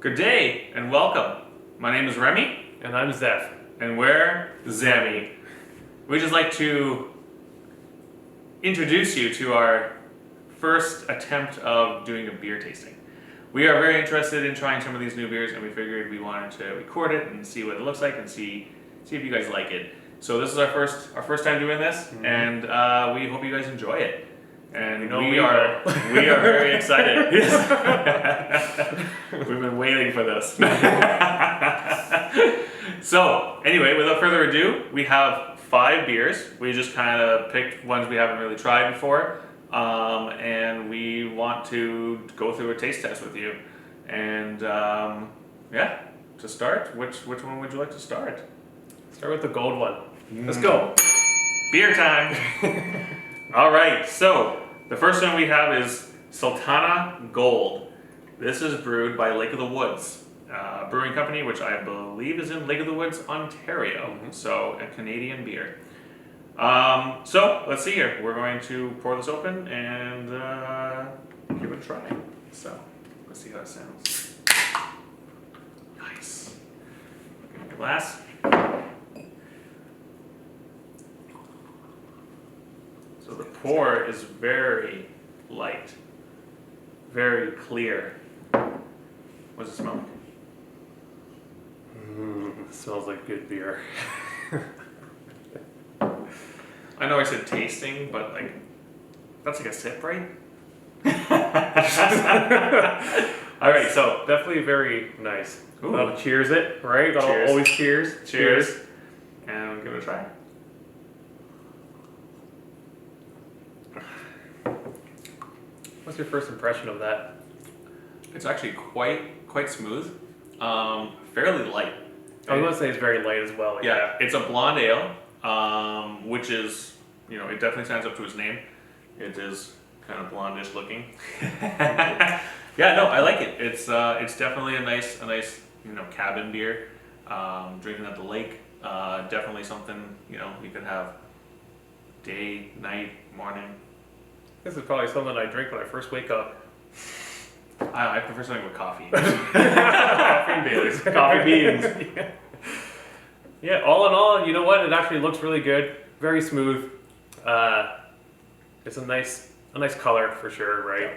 Good day and welcome. My name is Remy. And I'm Zeph. And we're Zammy. We'd just like to introduce you to our first attempt of doing a beer tasting. We are very interested in trying some of these new beers, and we figured we wanted to record it and see what it looks like and see if you guys like it. So this is our first time doing this, and we hope you guys enjoy it. And we are very excited. We've been waiting for this. So anyway, without further ado, we have 5 beers. We just kind of picked ones we haven't really tried before, and we want to go through a taste test with you. And to start, which one would you like to start? Start with the gold one. Let's go. Beer time. All right, so the first one we have is Sultana Gold. This is brewed by Lake of the Woods Brewing Company, which I believe is in Lake of the Woods, Ontario. So a Canadian beer. So let's see here. We're going to pour this open and give it a try. So let's see how it sounds. Nice. Give me a glass. So the pour is very light, very clear. What does it smell like? It smells like good beer. I know I said tasting, but like, that's like a sip, right? All right, so Definitely very nice. Ooh. I'll cheers it, right? Cheers. Always cheers. Cheers. And give it a try. What's your first impression of that? It's actually quite smooth, fairly light. I was going to say it's very light as well. Yeah, it's a blonde ale, which is, it definitely stands up to its name. It is kind of blondish looking. Yeah, no, I like it. It's definitely a nice cabin beer. Drinking at the lake, definitely something you could have day, night, morning. This is probably something I drink when I first wake up. I prefer something with coffee. Coffee and Baileys. Coffee beans. Yeah, all in all, you know what? It actually looks really good. Very smooth. It's a nice color for sure, right?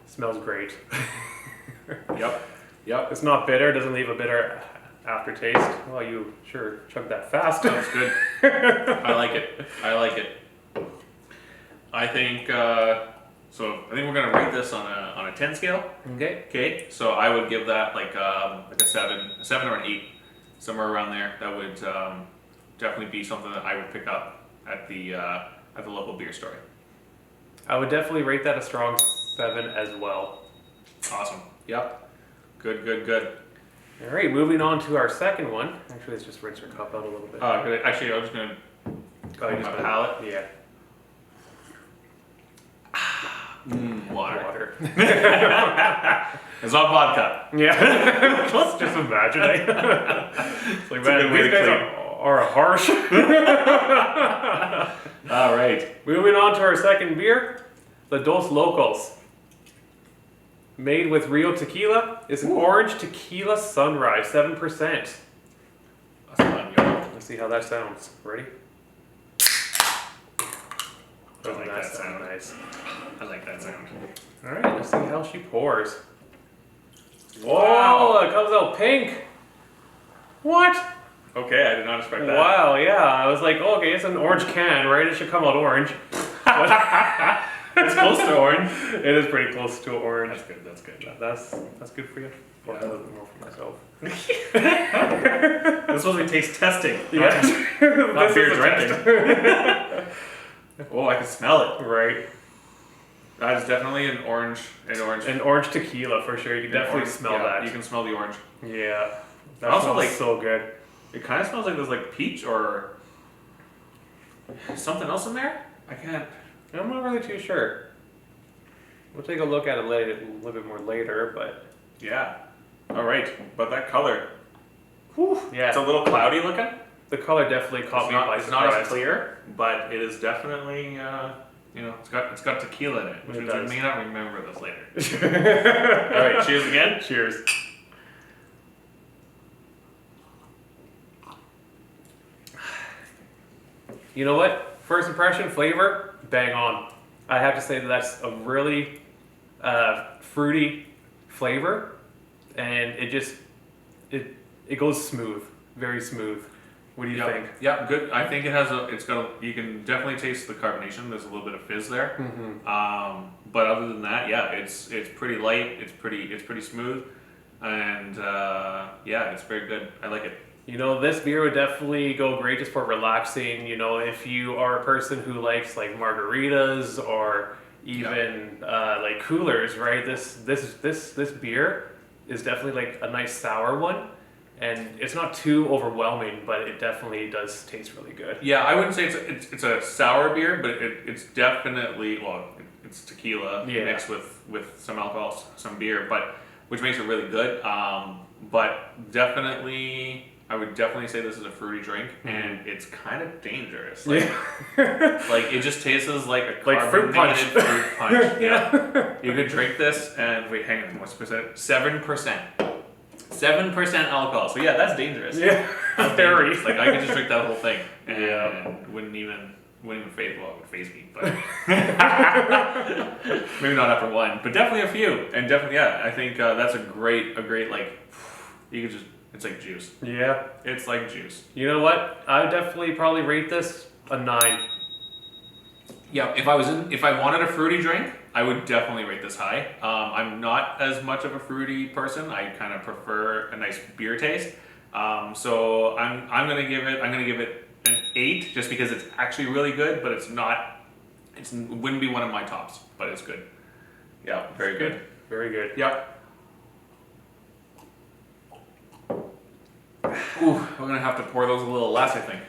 Smells great. Yep. It's not bitter. Doesn't leave a bitter aftertaste. Well, you sure chugged that fast. That's good. I like it. I think so. I think we're gonna rate this on a 10 scale. Okay. Okay. So I would give that like a 7 or an 8, somewhere around there. That would definitely be something that I would pick up at the local beer store. I would definitely rate that a strong 7 as well. Awesome. Yep. Good. All right, moving on to our second one. Actually, let's just rinse our cup out a little bit. Good. Actually, I'm just gonna Oh, you my just palate. Yeah. Water. It's not vodka. Yeah. Let's just imagine it. It's like, It's a good man, way these to guys clean. are harsh. All right. Moving on to our second beer, the Dos Locos. Made with Rio tequila, is an orange Tequila Sunrise, 7%. That's not yellow. Let's see how that sounds. Ready? I like that sound sound. nice. I like that sound. All right, let's see how she pours. Wow. Oh, it comes out pink. What? Okay, I did not expect that. Wow, yeah. I was like, oh, okay, it's an orange can, right? It should come out orange. It's close to orange. It is pretty close to orange. That's good. That's good for you. Or Yeah. a little bit more for myself. This is supposed to be taste testing. Yeah. Not This beer is a drinking. test. Oh, I can smell it. Right. That is definitely an orange. An orange tequila for sure. You can definitely smell that. You can smell the orange. Yeah. That Also, smells like- so good. It kind of smells like there's like peach or something else in there. I can't. I'm not really too sure. We'll take a look at it later, a little bit more later, but Yeah. All right, but that color. yeah, It's a little cloudy looking. the color definitely caught me by It's not surprise. as clear, but it is definitely you know, it's got tequila in it, which It means we does. may not remember this later. All right, cheers again. Cheers. You know what? First impression, flavor, bang on. I have to say that that's a really fruity flavor, and it goes smooth, very smooth. What do you think? Yeah, good. I think you can definitely taste the carbonation. There's a little bit of fizz there. But other than that, yeah, it's pretty light. It's pretty smooth, and yeah, it's very good. I like it. You know, this beer would definitely go great just for relaxing. You know, if you are a person who likes like margaritas or even like coolers, right? This beer is definitely like a nice sour one, and it's not too overwhelming, but it definitely does taste really good. Yeah, I wouldn't say it's a sour beer, but it's definitely, well, it's tequila mixed with some alcohol, some beer, but which makes it really good. But definitely, I would definitely say this is a fruity drink, and it's kind of dangerous. Like, like it just tastes like a fruit punch. fruit punch. Yeah, you could drink this, and wait, hang on, what's percent? 7%. 7% alcohol. So yeah, that's dangerous. Yeah, That's very. dangerous. Like I could just drink that whole thing, and wouldn't even phase. Well, it would phase me, but maybe not after one, but definitely a few, and definitely I think that's a great like you could just. It's like juice. Yeah. It's like juice. You know what? I would definitely probably rate this a 9. Yeah, if I wanted a fruity drink, I would definitely rate this high. I'm not as much of a fruity person. I kind of prefer a nice beer taste. So I'm gonna give it an 8 just because it's actually really good, but it wouldn't be one of my tops, but it's good. Yeah, very good. Very good. Yeah. Ooh, we're gonna have to pour those a little less, I think.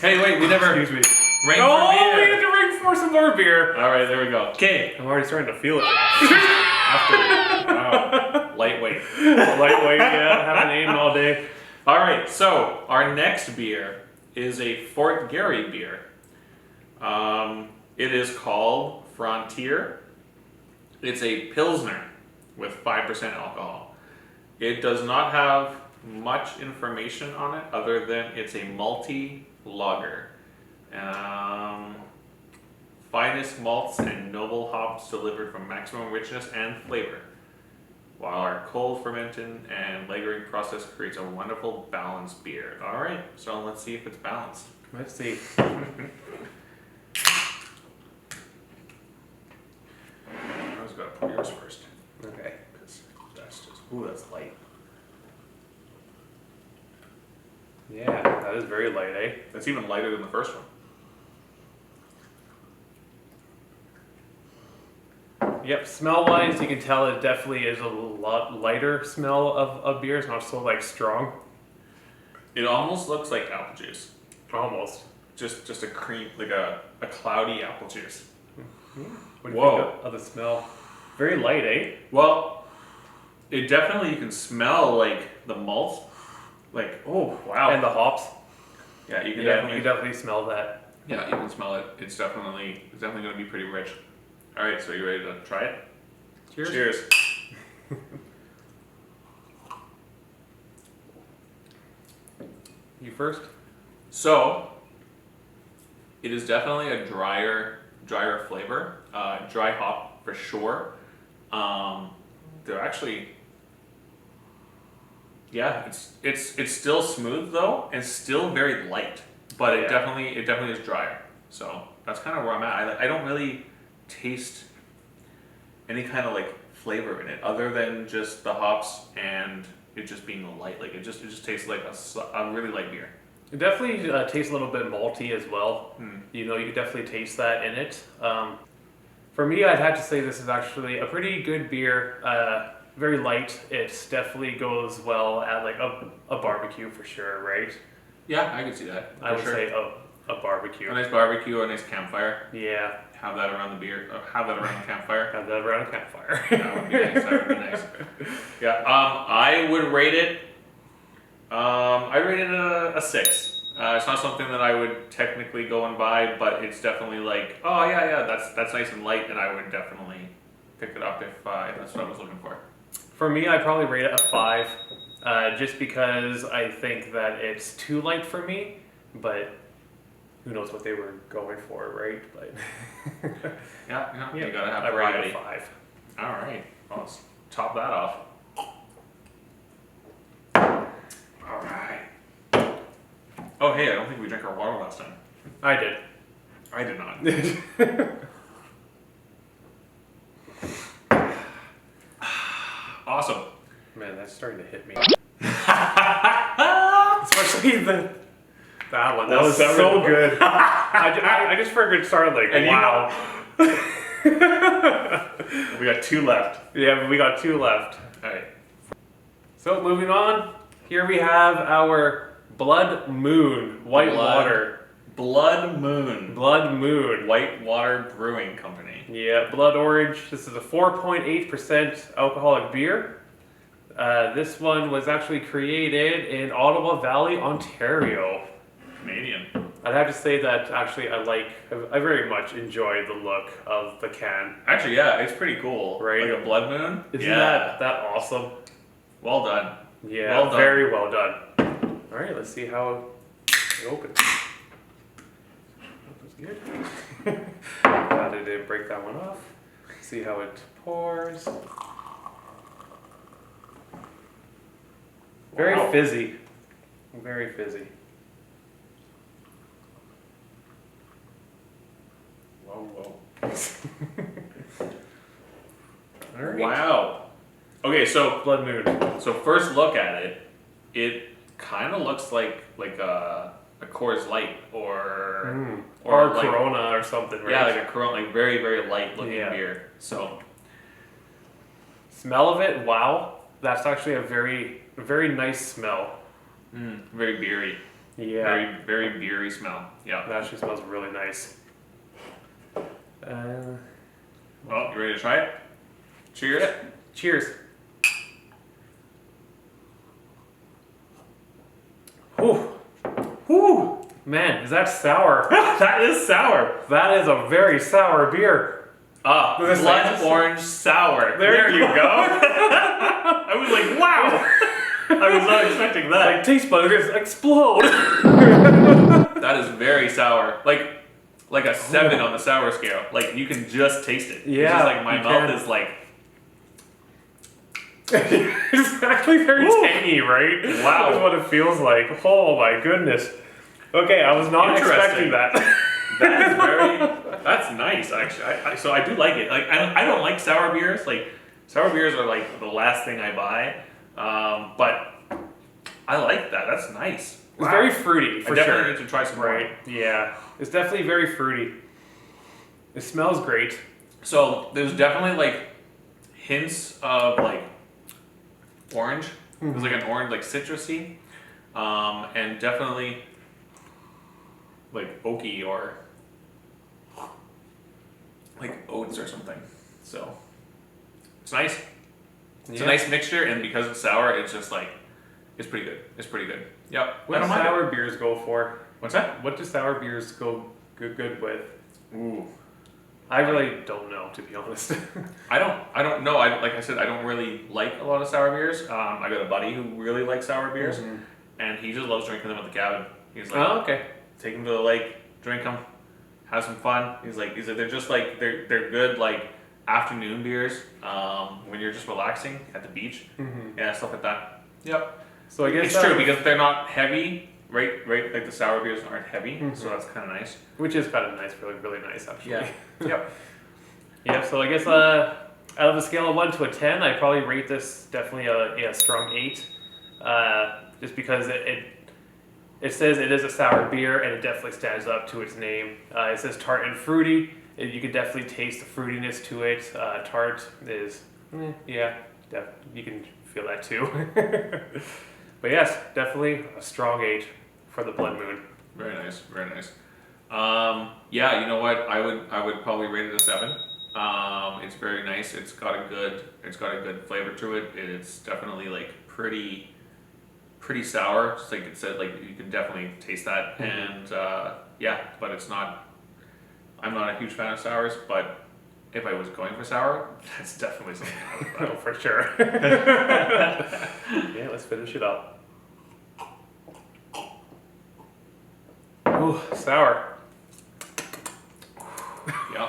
Hey, wait, we never. Excuse me. Rank Oh, for beer. we have to rank for some more beer. All right, there we go. Okay. I'm already starting to feel it. Wow. Lightweight. Lightweight, yeah. Haven't eaten all day. All right, so our next beer is a Fort Garry beer. It is called Frontier. It's a Pilsner with 5% alcohol. It does not have much information on it other than it's a malty lager. Finest malts and noble hops delivered from maximum richness and flavor, while our cold fermenting and lagering process creates a wonderful balanced beer. All right, so let's see if it's balanced. Let's see. I just gotta pour yours first. Okay. Ooh, that's light. Yeah, that is very light, eh? That's even lighter than the first one. Yep, smell-wise, you can tell it definitely is a lot lighter smell of beer. It's not so, like, strong. It almost looks like apple juice. Almost. Just a cream, like a cloudy apple juice. What do you think of the smell? Very light, eh? Well, it definitely, you can smell like the malt. Like, oh, wow. And the hops. Yeah, you can You can definitely smell that. Yeah, you can smell it. It's definitely going to be pretty rich. All right, so you ready to try it? Cheers. Cheers. You first? So, it is definitely a drier flavor. Dry hop for sure. They're actually, yeah, it's still smooth though, and still very light, but it definitely is drier. So that's kind of where I'm at. I don't really taste any kind of like flavor in it other than just the hops and it just being light. Like it just tastes like a really light beer. It definitely tastes a little bit malty as well. You know, you can definitely taste that in it. For me, I'd have to say this is actually a pretty good beer. Very light. It definitely goes well at like a barbecue for sure, right? Yeah, I could see that. I would say a barbecue. A nice barbecue or a nice campfire. Yeah. Have that around the beer. Have that around the campfire. Have that around a campfire. That would be nice. That would be nice. Yeah. I would rate it. I rated it a 6. It's not something that I would technically go and buy, but it's definitely like, oh yeah, that's nice and light, and I would definitely pick it up if that's what I was looking for. For me, I probably rate it a 5, just because I think that it's too light for me, but who knows what they were going for, right? But Yeah, you gotta have I rate variety. it a 5. All right, well, let's top that off. All right. Oh hey, I don't think we drank our water last time. I did. I did not. Awesome. Man, that's starting to hit me. Especially that one. That was so good. I just figured start like, And wow. We got 2 left. Yeah, we got 2 left. All right. So moving on, here we have our Blood Moon White Water. Blood Moon. Blood Moon. White Water Brewing Company. Yeah, Blood Orange. This is a 4.8% alcoholic beer. This one was actually created in Ottawa Valley, Ontario. Canadian. I'd have to say that actually I very much enjoy the look of the can. Actually, yeah, it's pretty cool. Right. Like a Blood Moon. Isn't that awesome? Well done. Yeah, well done. very well done. All right, let's see how it opens. Opens good. Glad I didn't break that one off. See how it pours. Very Wow. fizzy. Very fizzy. Whoa. All right. Wow. Okay, so Blood Moon. first look at it, it kind of looks like a Coors Light or Or like, Corona or something, right? yeah, like a Corona, like very very light looking Yeah. beer. So Smell of it, wow. That's actually a very nice smell. very beery. Yeah. Very very beery smell. Yeah. It actually smells really nice. Well, you ready to try it? Cheers. Yeah. Cheers. Whew. Whew. Man, is that sour? That is sour. That is a very sour beer. This Blood is- orange sour. There you go. I was like, wow. I was not expecting that. Like taste buds just explode. That is very sour. Like a 7 on the sour scale. Like you can just taste it. It's Yeah, just like my you mouth can. is like, It's actually very Woo. tangy, right? Wow. That's what it feels like. Oh my goodness. Okay, I was not expecting that. that's nice actually. So I do like it. Like I don't like sour beers. Like sour beers are like the last thing I buy. But I like that. That's nice. It's very fruity, for I definitely sure. need to try some more. Right, yeah. It's definitely very fruity. It smells great. So there's definitely like hints of like orange. There's like an orange, like citrusy, and definitely like oaky or like oats or something. So it's nice. It's a nice mixture, and because it's sour, it's just like it's pretty good. It's pretty good. Yep. What I do don't mind sour it. beers go for? What's that? What do sour beers go good with? Ooh. I really don't know, to be honest. I don't know. Like I said, I don't really like a lot of sour beers. I got a buddy who really likes sour beers, and he just loves drinking them at the cabin. He's like, Oh, okay. take them to the lake, drink them, have some fun. He's like they're just like they're good like afternoon beers when you're just relaxing at the beach, yeah, stuff like that. Yep. So I guess It's true because they're not heavy, right? Like the sour beers aren't heavy, so that's kind of nice. which is kind of nice, really nice actually. Yeah. Yep. Yeah, so I guess out of a scale of 1 to a 10, I probably rate this definitely a strong 8. Just because it says it is a sour beer and it definitely stands up to its name. It says tart and fruity. You can definitely taste the fruitiness to it. Tart is, you can feel that too. But yes, definitely a strong 8 for the Blood Moon. Very nice. Very nice. Yeah, you know what? I would probably rate it a 7. It's very nice. It's got a good flavor to it. It's definitely like pretty pretty sour. Just like it said, like you can definitely taste that. And yeah, but it's not. I'm not a huge fan of sours, but if I was going for sour, that's definitely something I would buy. Oh, for sure. Yeah, let's finish it up. Ooh, sour. Yeah.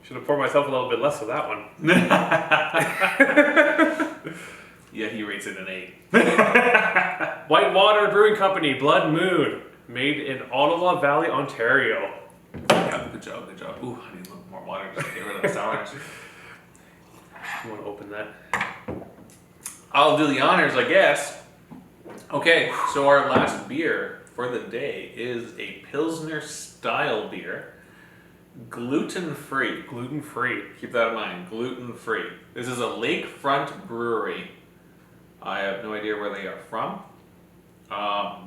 Should have poured myself a little bit less of that one. Yeah, he rates it an 8. Whitewater Brewing Company, Blood Moon, made in Ottawa Valley, Ontario. Yeah, good job, good job. Ooh, I need a little more water just to get rid of the sourness. You want to open that? I'll do the honors, I guess. Okay, so our last beer for the day is a Pilsner style beer, gluten-free. Gluten-free. Keep that in mind, gluten-free. This is a lakefront brewery. I have no idea where they are from.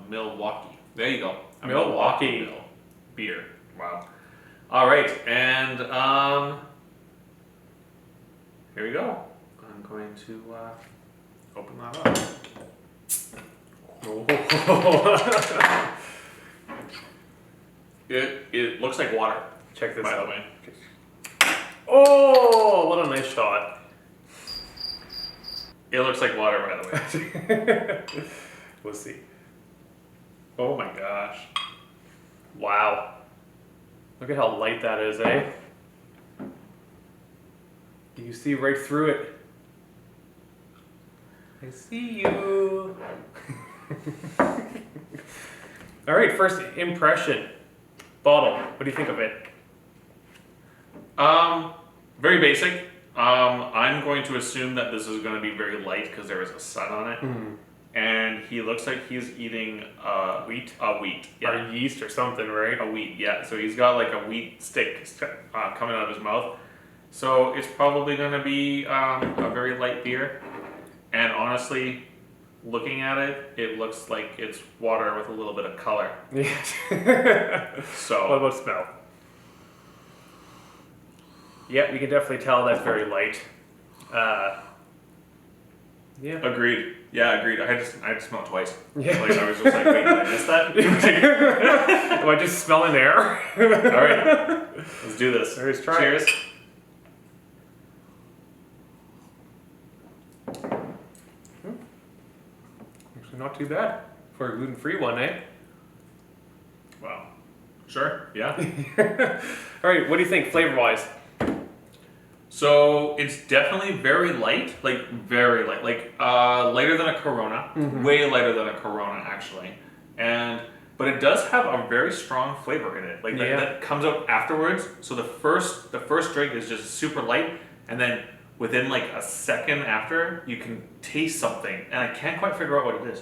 Milwaukee. There you go. A Milwaukee beer. Wow. All right, and here we go. I'm going to open that up. It looks like water. Check this by out. the way. Oh, what a nice shot. It looks like water, by the way. We'll see. Oh my gosh. Wow. Look at how light that is, eh? You see right through it. I see you. All right, first impression. Bottle. What do you think of it? Very basic. I'm going to assume that this is going to be very light because there is a sun on it. And he looks like he's eating Wheat? wheat. Yeah. Or yeast or something, right? A wheat, yeah. So he's got like a wheat stick coming out of his mouth. So it's probably going to be a very light beer. And honestly, looking at it, it looks like it's water with a little bit of color. Yes. So What about smell? Yeah, you can definitely tell that's very light. Yeah. agreed. Yeah, agreed. I had to smell it twice. Yeah. Like I was just like, wait, did I miss that? Am I just smelling air? All right, let's do this. Let's try it. Cheers. Actually, not too bad for a gluten-free one, eh? Wow. Sure. Yeah. All right, what do you think flavor-wise? So it's definitely very light, like very light, like lighter than a Corona, way lighter than a Corona actually, but it does have a very strong flavor in it, like that comes out afterwards. So the first drink is just super light, and then within like a second after, you can taste something, and I can't quite figure out what it is.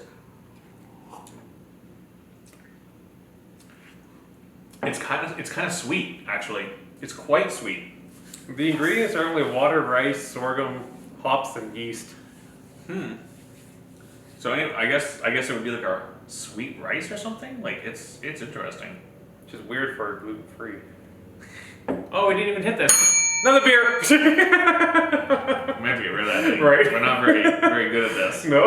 It's kind of sweet actually. It's quite sweet. The ingredients are only water, rice, sorghum, hops, and yeast. So anyway, I guess it would be like our sweet rice or something. Like it's interesting. Which is weird for gluten-free. Oh, we didn't even hit this. Another beer! We have to get rid of that thing. Right. We're not very good at this. No.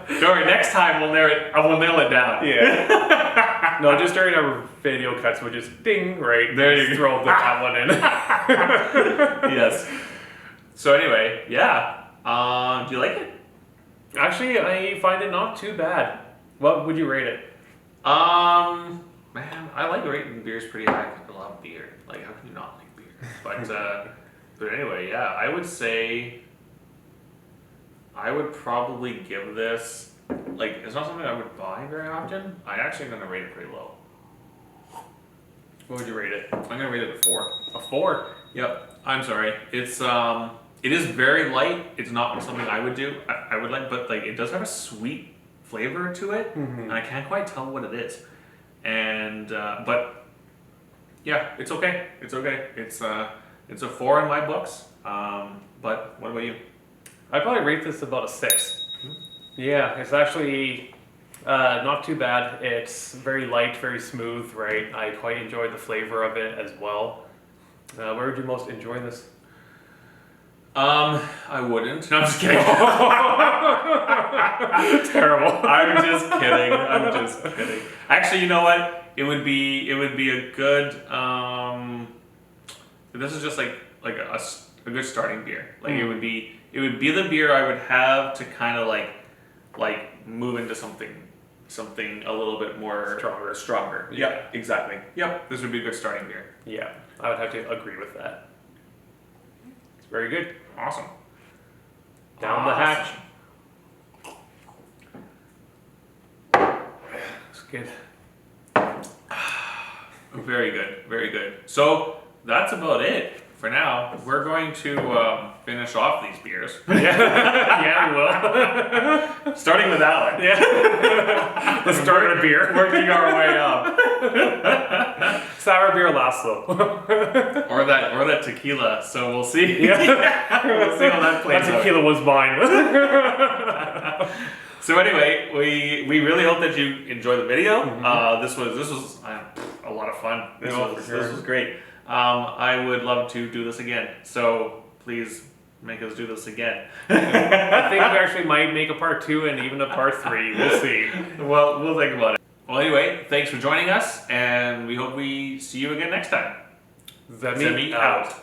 Don't worry, next time we'll nail it down. Yeah. No, just during our video cuts, we'll just ding, right? There you just throw that one in. Yes. So anyway, yeah. Do you like it? Actually, I find it not too bad. What would you rate it? Man, I like rating beers pretty high because I love beer. Like, how can you not like beer? But anyway, yeah, I would say I would probably give this, like, it's not something I would buy very often. I actually am gonna rate it pretty low. What would you rate it? I'm gonna rate it a 4. A 4. Yep. I'm sorry. It is very light. It's not something I would do. I would like, but like it does have a sweet flavor to it, and I can't quite tell what it is. And but yeah, it's okay. It's okay. It's a 4 in my books. But what about you? I'd probably rate this about a 6. Yeah, it's actually not too bad. It's very light, very smooth, right? I quite enjoy the flavor of it as well. Where would you most enjoy this? I wouldn't. No, I'm just kidding. Terrible. I'm just kidding. I'm just kidding. Actually, you know what? It would be a good. This is just like a good starting beer. Like it would be the beer I would have to kind of like move into something a little bit more stronger. Yeah. Yep, exactly. Yep, this would be a good starting beer. Yeah, I would have to agree with that. It's very good. Awesome. Down the hatch. It's good. Very good, very good. So that's about it for now. We're going to finish off these beers. Yeah, we will. Starting with Alan. Yeah. Let's start with a beer. Working our way up. Sour beer last though. Or that tequila. So we'll see. Yeah. We'll see how that plays That out. tequila was mine. So anyway, we really hope that you enjoy the video. This was a lot of fun. This was great. I would love to do this again. So please make us do this again. I think we actually might make a part 2 and even a part 3. We'll see. Well, we'll think about it. Well, anyway, thanks for joining us, and we hope we see you again next time. Zemi out.